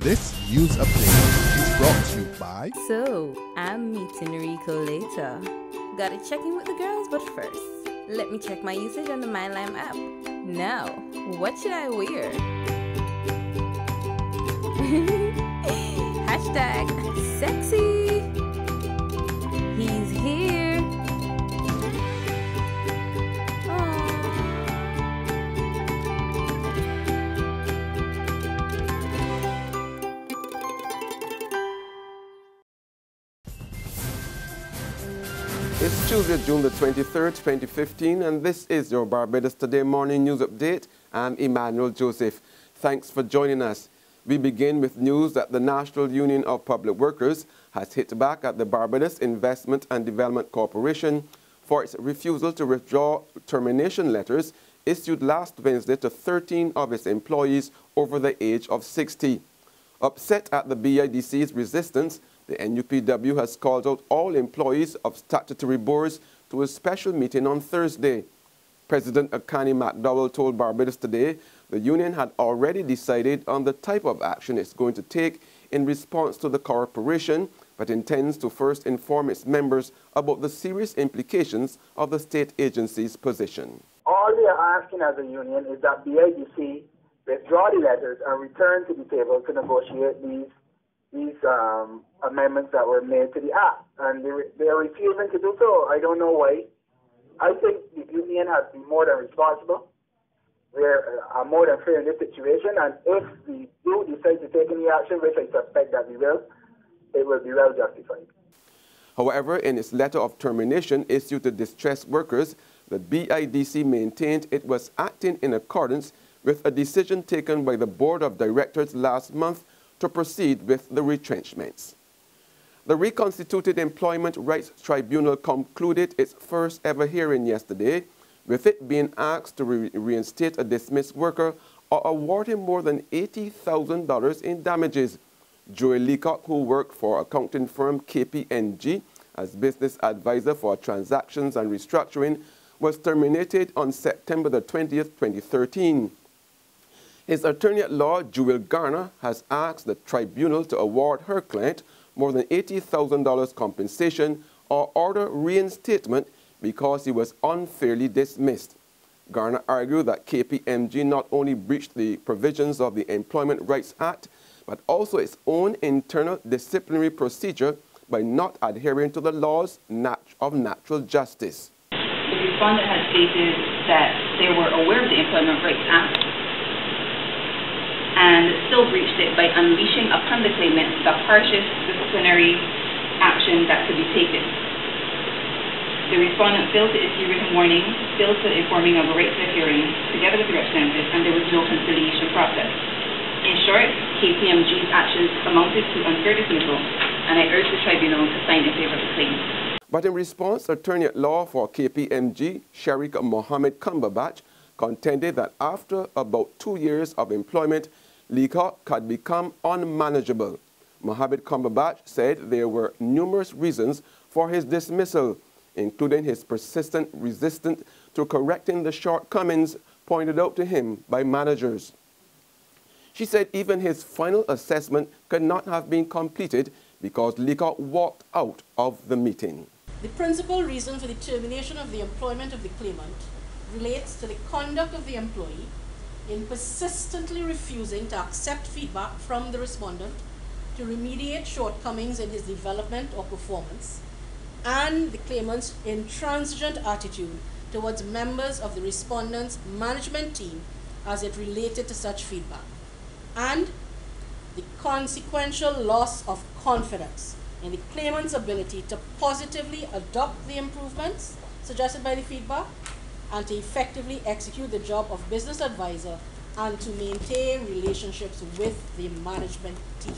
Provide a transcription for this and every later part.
This news update is brought to you by... So, I'm meeting Rico later. Gotta check in with the girls, but first, let me check my usage on the MyLime app. Now, what should I wear? Hashtag sexy. He's here. It's Tuesday, June the 23rd, 2015, and this is your Barbados Today morning news update. I'm Emmanuel Joseph. Thanks for joining us. We begin with news that the National Union of Public Workers has hit back at the Barbados Investment and Development Corporation for its refusal to withdraw termination letters issued last Wednesday to 13 of its employees over the age of 60. Upset at the BIDC's resistance, the NUPW has called out all employees of statutory boards to a special meeting on Thursday. President Akani McDowell told Barbados Today the union had already decided on the type of action it's going to take in response to the corporation, but intends to first inform its members about the serious implications of the state agency's position. All we are asking as a union is that BIDC withdraw the letters and return to the table to negotiate these amendments that were made to the act, and they are refusing to do so. I don't know why. I think the union has been more than responsible. We are more than fair in this situation, and if we do decide to take any action, which I suspect that we will, it will be well justified. However, in its letter of termination issued to distressed workers, the BIDC maintained it was acting in accordance with a decision taken by the Board of Directors last month to proceed with the retrenchments. The reconstituted Employment Rights Tribunal concluded its first ever hearing yesterday, with it being asked to reinstate a dismissed worker or award him more than $80,000 in damages. Joey Leacock, who worked for accounting firm KPMG as business advisor for transactions and restructuring, was terminated on September the 20th, 2013. His attorney-at-law, Jewel Garner, has asked the tribunal to award her client more than $80,000 compensation or order reinstatement because he was unfairly dismissed. Garner argued that KPMG not only breached the provisions of the Employment Rights Act, but also its own internal disciplinary procedure by not adhering to the laws of natural justice. The respondent had stated that they were aware of the Employment Rights Act and still breached it by unleashing upon the claimant the harshest disciplinary action that could be taken. The respondent failed to issue written warning, failed to informing of a right to a hearing, together with the representative, and there was no conciliation process. In short, KPMG's actions amounted to unfair dismissal, and I urge the tribunal to find in favor of the claim. But in response, attorney-at-law for KPMG, Sharika Mohammed Cumberbatch, contended that after about 2 years of employment, Leacock had become unmanageable. Mohammed Cumberbatch said there were numerous reasons for his dismissal, including his persistent resistance to correcting the shortcomings pointed out to him by managers. She said even his final assessment could not have been completed because Leacock walked out of the meeting. The principal reason for the termination of the employment of the claimant relates to the conduct of the employee in persistently refusing to accept feedback from the respondent to remediate shortcomings in his development or performance, and the claimant's intransigent attitude towards members of the respondent's management team as it related to such feedback, and the consequential loss of confidence in the claimant's ability to positively adopt the improvements suggested by the feedback and to effectively execute the job of business advisor and to maintain relationships with the management team.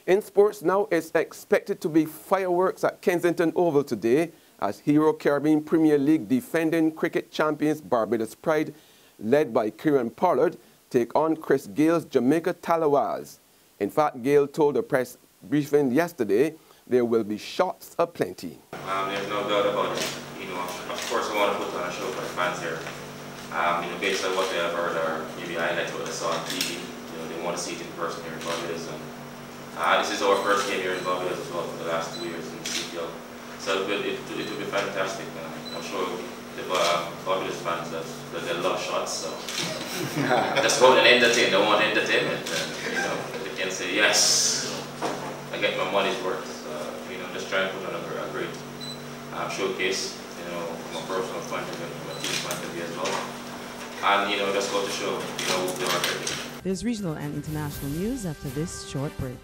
In sports now, it's expected to be fireworks at Kensington Oval today as Hero Caribbean Premier League defending cricket champions Barbados Pride, led by Kieran Pollard, take on Chris Gale's Jamaica Tallawahs. In fact, Gale told a press briefing yesterday there will be shots aplenty. There's no doubt about it. Of course, we want to put on a show for the fans here. Based on what they have heard or maybe highlights what they saw on TV, they they want to see it in person here in Barbados. And this is our first game here in Barbados as well for the last 2 years in the CPL. So it will be fantastic. I'm sure the Barbados fans that they love shots. So just go and entertain. They want entertainment. And, they can say yes. I get my money's worth. Just try and put on a great showcase. From a personal point of view, from a team point of view as well. And just go to show they are ready. There's regional and international news after this short break.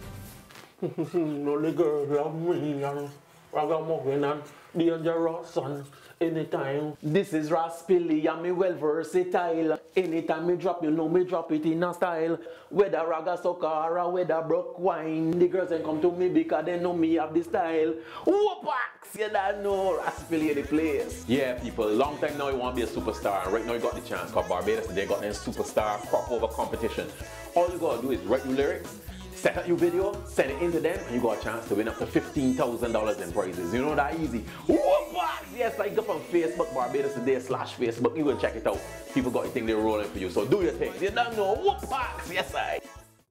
No, the girls love me and ragamuffin and dangerous son. Anytime. This is Raspilly and me well versatile. Anytime me drop, me drop it in a style. Whether raga soca or whether broke wine, the girls then come to me because they know me have the style. Whoopax, you don't know Raspilly the place. Yeah, people, long time now you want to be a superstar, and right now you got the chance. Because Barbados they got their superstar crop over competition. All you gotta do is write your lyrics, set up your video, send it into them, and you got a chance to win up to $15,000 in prizes. You know that easy. Whoopax! Yes, I go on Facebook, Barbados Today/Facebook. You go check it out. People got to think they're rolling for you, so do your thing. You don't know. Whoopax! Yes, I.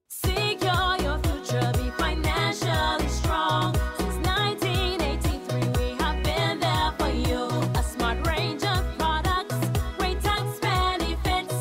Secure your future, be financially strong. Since 1983, we have been there for you. A smart range of products, great tax benefits.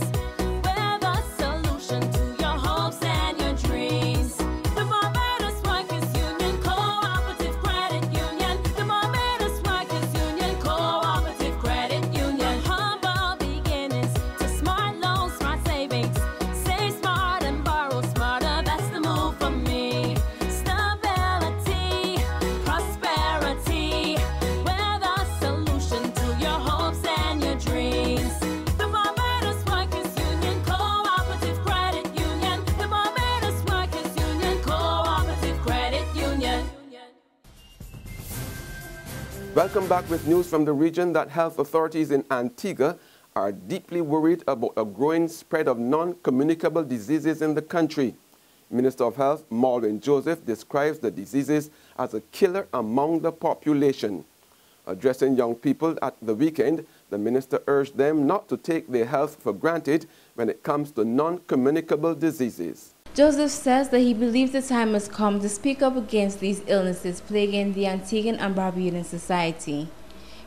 We're the solution to your hopes and your dreams. The Barbados Workers Union Cooperative Credit Union. The Barbados Workers Union Cooperative Credit Union. Humble beginnings to smart loans, smart savings. Save smart and borrow smarter. That's the move for me. Stability, prosperity. We're the solution to your hopes and your dreams. The Barbados Workers Union Cooperative Credit Union. The Barbados Workers Union Cooperative Credit Union. Welcome back with news from the region that health authorities in Antigua are deeply worried about a growing spread of non-communicable diseases in the country. Minister of Health Maureen Joseph describes the diseases as a killer among the population. Addressing young people at the weekend, the minister urged them not to take their health for granted when it comes to non-communicable diseases. Joseph says that he believes the time has come to speak up against these illnesses plaguing the Antiguan and Barbudan society.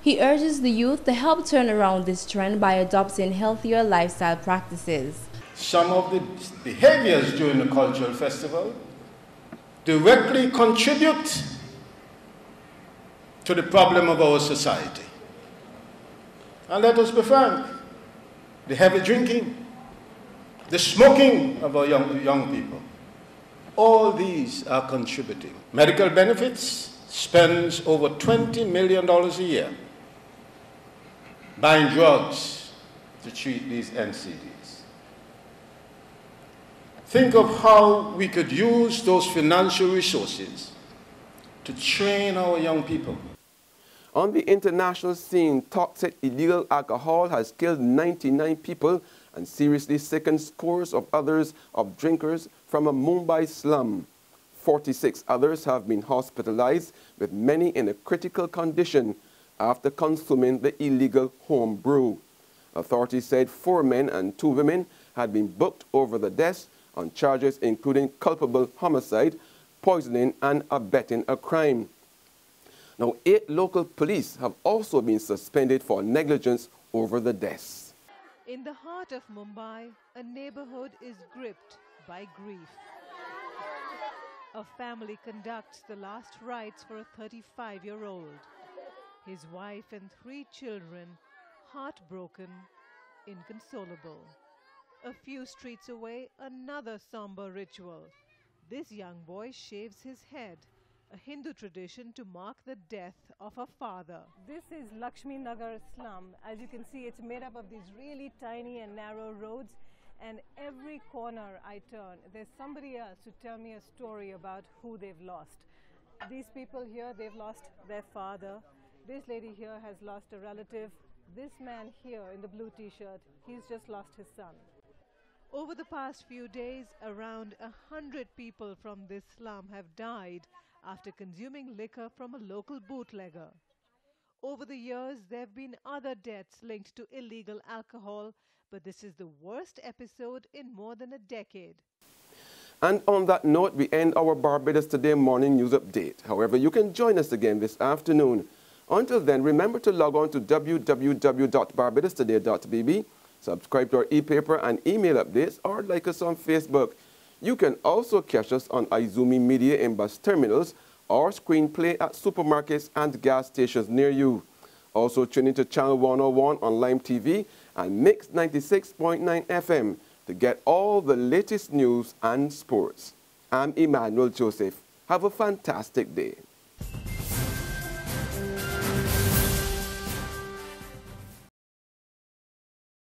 He urges the youth to help turn around this trend by adopting healthier lifestyle practices. Some of the behaviors during the cultural festival directly contribute to the problem of our society. And let us be frank, the heavy drinking, the smoking of our young people, all these are contributing. Medical benefits spends over $20 million a year buying drugs to treat these NCDs. Think of how we could use those financial resources to train our young people. On the international scene, toxic illegal alcohol has killed 99 people and seriously sickened scores of others of drinkers from a Mumbai slum. 46 others have been hospitalized, with many in a critical condition after consuming the illegal home brew. Authorities said 4 men and 2 women had been booked over the deaths on charges including culpable homicide, poisoning, and abetting a crime. Now, 8 local police have also been suspended for negligence over the deaths. In the heart of Mumbai, a neighborhood is gripped by grief. A family conducts the last rites for a 35-year-old. His wife and 3 children, heartbroken, inconsolable. A few streets away, another somber ritual. This young boy shaves his head, a Hindu tradition to mark the death of a father. This is Lakshmi Nagar slum. As you can see, it's made up of these really tiny and narrow roads, and every corner I turn, there's somebody else to tell me a story about who they've lost. These people here, they've lost their father. This lady here has lost a relative. This man here in the blue t-shirt, he's just lost his son. Over the past few days, around 100 people from this slum have died after consuming liquor from a local bootlegger. Over the years, there have been other deaths linked to illegal alcohol, but this is the worst episode in more than a decade. And on that note, we end our Barbados Today morning news update. However, you can join us again this afternoon. Until then, remember to log on to www.barbadostoday.bb, subscribe to our e-paper and email updates, or like us on Facebook. You can also catch us on Izumi Media in bus terminals or screenplay at supermarkets and gas stations near you. Also tune into Channel 101 on Lime TV and Mix 96.9 FM to get all the latest news and sports. I'm Emmanuel Joseph. Have a fantastic day.